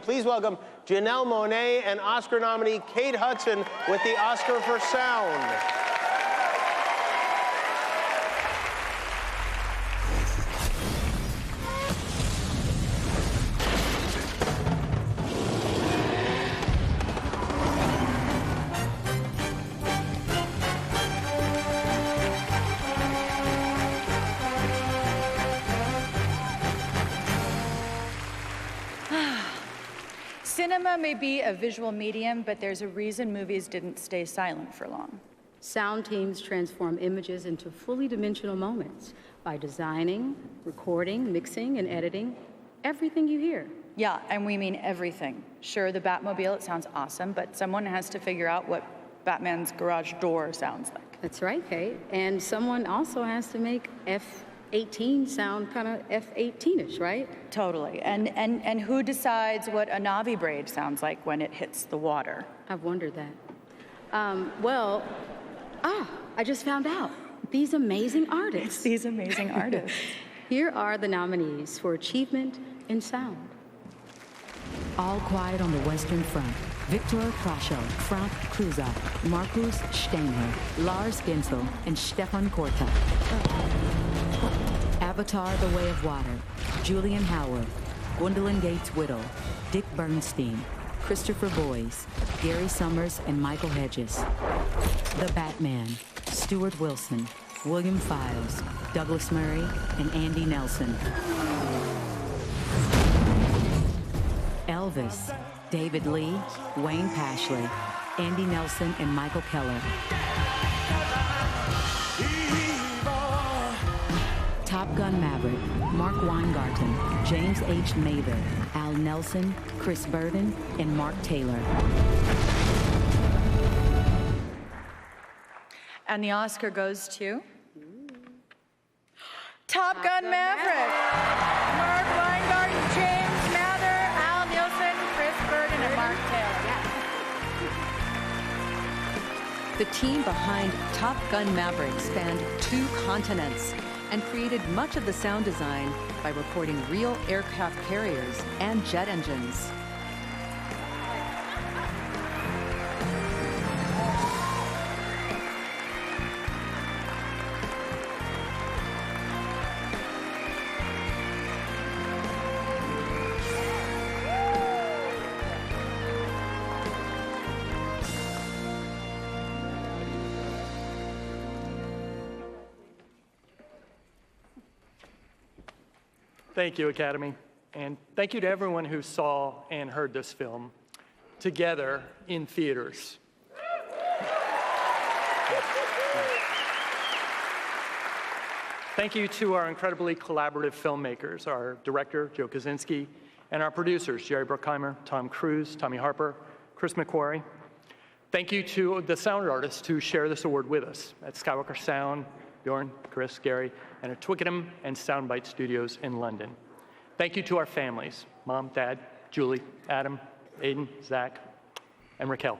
Please welcome Janelle Monáe and Oscar nominee Kate Hudson with the Oscar for Sound. Cinema may be a visual medium, but there's a reason movies didn't stay silent for long. Sound teams transform images into fully dimensional moments by designing, recording, mixing, and editing everything you hear. Yeah, and we mean everything. Sure, the Batmobile, it sounds awesome, but someone has to figure out what Batman's garage door sounds like. That's right, Kate. And someone also has to make F-18 sound kind of F-18ish, right? Totally. And who decides what a Navi braid sounds like when it hits the water? I've wondered that. I just found out. These amazing artists. It's these amazing artists. Here are the nominees for Achievement in Sound. All Quiet on the Western Front. Victor Krasho, Frank Kruza, Markus Steiner, Lars Gensel, and Stefan Korta. Avatar: The Way of Water. Julian Howard, Gwendolyn Gates-Whittle, Dick Bernstein, Christopher Boyes, Gary Summers, and Michael Hedges. The Batman, Stuart Wilson, William Files, Douglas Murray, and Andy Nelson. Elvis, David Lee, Wayne Pashley, Andy Nelson, and Michael Keller. Top Gun Maverick, Mark Weingarten, James H. Mather, Al Nelson, Chris Burden, and Mark Taylor. And the Oscar goes to Top Gun Maverick. Mark Weingarten, James Mather, Al Nielsen, Chris Burden, and Mark Taylor. The team behind Top Gun Maverick spanned 2 continents and created much of the sound design by recording real aircraft carriers and jet engines. Thank you, Academy. And thank you to everyone who saw and heard this film together in theaters. Thank you to our incredibly collaborative filmmakers, our director, Joe Kosinski, and our producers, Jerry Bruckheimer, Tom Cruise, Tommy Harper, Chris McQuarrie. Thank you to the sound artists who share this award with us at Skywalker Sound, Bjorn, Chris, Gary, and at Twickenham and Soundbite Studios in London. Thank you to our families, Mom, Dad, Julie, Adam, Aiden, Zach, and Raquel.